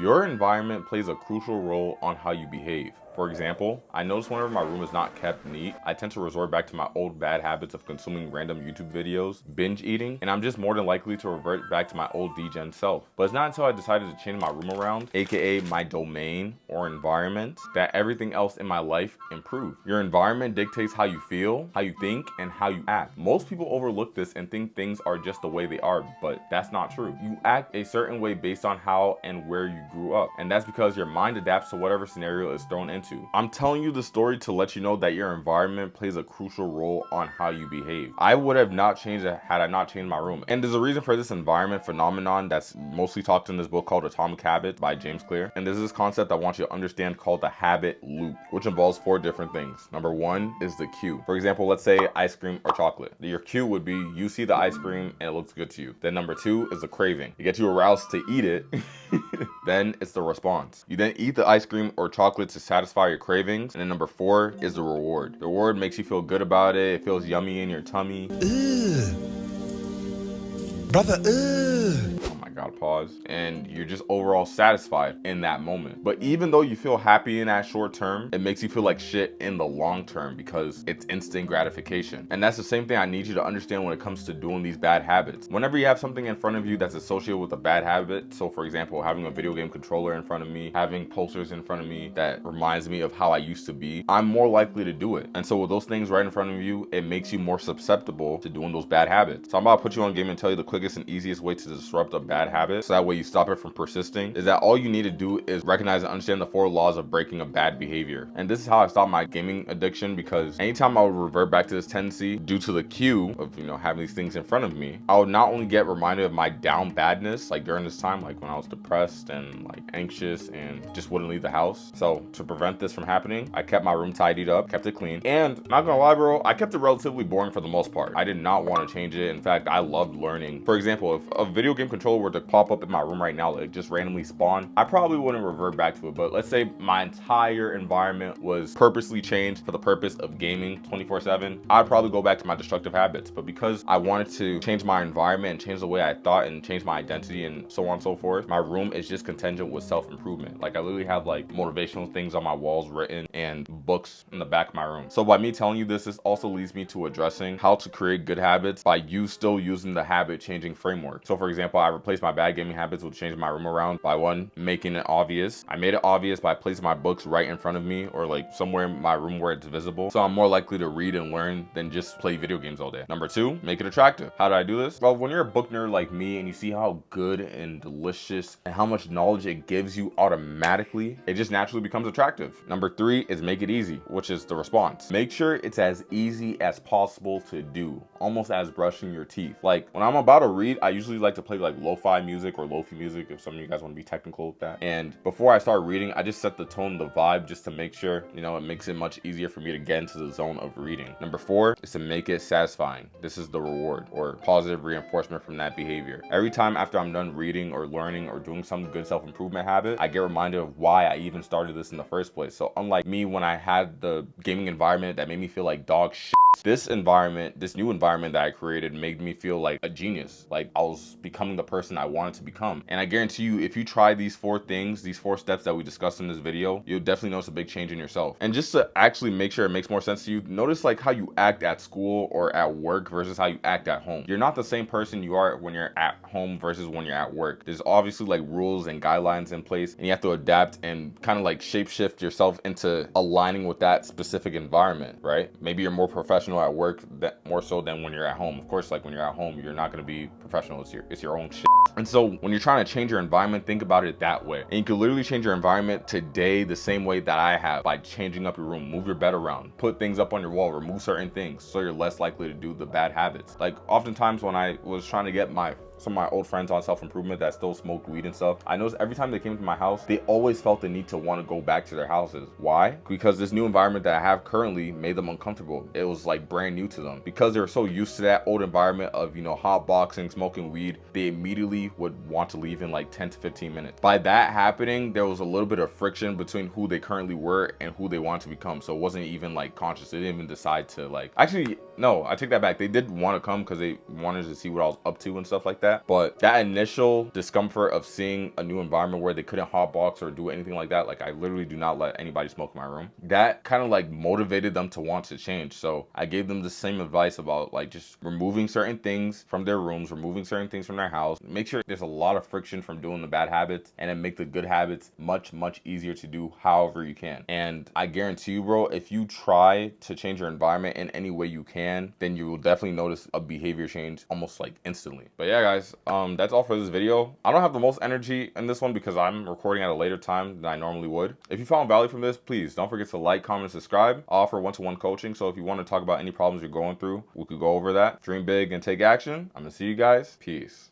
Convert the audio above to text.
Your environment plays a crucial role on how you behave. For example, I notice whenever my room is not kept neat, I tend to resort back to my old bad habits of consuming random YouTube videos, binge eating, and I'm just more than likely to revert back to my old degen self. But it's not until I decided to change my room around, aka my domain or environment, that everything else in my life improved. Your environment dictates how you feel, how you think, and how you act. Most people overlook this and think things are just the way they are, but that's not true. You act a certain way based on how and where you grew up, and that's because your mind adapts to whatever scenario is thrown into. I'm telling you the story to let you know that your environment plays a crucial role on how you behave. I would have not changed it had I not changed my room. And there's a reason for this environment phenomenon that's mostly talked in this book called Atomic Habits by James Clear. And there's this concept I want you to understand called the habit loop, which involves 4 different things. Number 1 is the cue. For example, let's say ice cream or chocolate. Your cue would be you see the ice cream and it looks good to you. Then number 2 is the craving. You get you aroused to eat it. Then it's the response. You then eat the ice cream or chocolate to satisfy your cravings. And then number 4 is the reward. The reward makes you feel good about it. It feels yummy in your tummy. Brother, oh my God, pause. And you're just overall satisfied in that moment. But even though you feel happy in that short term, it makes you feel like shit in the long term because it's instant gratification. And that's the same thing I need you to understand when it comes to doing these bad habits. Whenever you have something in front of you that's associated with a bad habit, so for example, having a video game controller in front of me, having posters in front of me that reminds me of how I used to be, I'm more likely to do it. And so with those things right in front of you, it makes you more susceptible to doing those bad habits. So I'm about to put you on game and tell you the quickest and easiest way to disrupt a bad habit, so that way you stop it from persisting, is that all you need to do is recognize and understand the 4 laws of breaking a bad behavior. And this is how I stopped my gaming addiction, because anytime I would revert back to this tendency due to the cue of, having these things in front of me, I would not only get reminded of my down badness, like during this time, like when I was depressed and like anxious and just wouldn't leave the house. So to prevent this from happening, I kept my room tidied up, kept it clean, and not gonna lie, bro, I kept it relatively boring for the most part. I did not want to change it. In fact, I loved learning. For example, if a video game controller were to pop up in my room right now, like just randomly spawn, I probably wouldn't revert back to it. But let's say my entire environment was purposely changed for the purpose of gaming 24/7, I'd probably go back to my destructive habits. But because I wanted to change my environment and change the way I thought and change my identity and so on and so forth, my room is just contingent with self-improvement. Like I literally have like motivational things on my walls written and books in the back of my room. So by me telling you this also leads me to addressing how to create good habits by you still using the habit changing framework. So for example, I replaced my bad gaming habits with changing my room around by 1, making it obvious. I made it obvious by placing my books right in front of me or like somewhere in my room where it's visible, so I'm more likely to read and learn than just play video games all day. Number 2, make it attractive. How did I do this? Well, when you're a book nerd like me and you see how good and delicious and how much knowledge it gives you automatically, it just naturally becomes attractive. Number 3 is make it easy, which is the response. Make sure it's as easy as possible to do, almost as brushing your teeth. Like when I'm about to read, I usually like to play like lo-fi music or lofi music, if some of you guys want to be technical with that. And before I start reading, I just set the tone, the vibe, just to make sure, it makes it much easier for me to get into the zone of reading. Number 4 is to make it satisfying. This is the reward or positive reinforcement from that behavior. Every time after I'm done reading or learning or doing some good self-improvement habit, I get reminded of why I even started this in the first place. So unlike me when I had the gaming environment that made me feel like dog shit, this new environment that I created made me feel like a genius. Like I was becoming the person I wanted to become. And I guarantee you, if you try these 4 things, these 4 steps that we discussed in this video, you'll definitely notice a big change in yourself. And just to actually make sure it makes more sense to you, notice like how you act at school or at work versus how you act at home. You're not the same person you are when you're at home versus when you're at work. There's obviously like rules and guidelines in place, and you have to adapt and kind of like shape shift yourself into aligning with that specific environment, right? Maybe you're more professional at work that more so than when you're at home. Of course, like when you're at home, you're not going to be professional. It's your own shit. And so when you're trying to change your environment, think about it that way. And you can literally change your environment today the same way that I have, by changing up your room, move your bed around, put things up on your wall, remove certain things so you're less likely to do the bad habits. Like oftentimes when I was trying to get some of my old friends on self-improvement that still smoked weed and stuff, I noticed every time they came to my house, they always felt the need to want to go back to their houses. Why? Because this new environment that I have currently made them uncomfortable. It was like brand new to them. Because they were so used to that old environment of, hot boxing, smoking weed, they immediately would want to leave in like 10 to 15 minutes. By that happening, there was a little bit of friction between who they currently were and who they wanted to become. So it wasn't even like conscious. They didn't even decide to actually, no, I take that back. They did want to come because they wanted to see what I was up to and stuff like that. that. But that initial discomfort of seeing a new environment where they couldn't hotbox or do anything like that, like I literally do not let anybody smoke in my room, that kind of like motivated them to want to change. So I gave them the same advice about like just removing certain things from their rooms, removing certain things from their house. Make sure there's a lot of friction from doing the bad habits, and then make the good habits much easier to do however you can. And I guarantee you, bro, if you try to change your environment in any way you can, then you will definitely notice a behavior change almost like instantly. But yeah, guys, that's all for this video. I don't have the most energy in this one because I'm recording at a later time than I normally would. If you found value from this, please don't forget to like, comment, and subscribe. I offer one-to-one coaching, so if you want to talk about any problems you're going through, we could go over that. Dream big and take action. I'm gonna see you guys. Peace.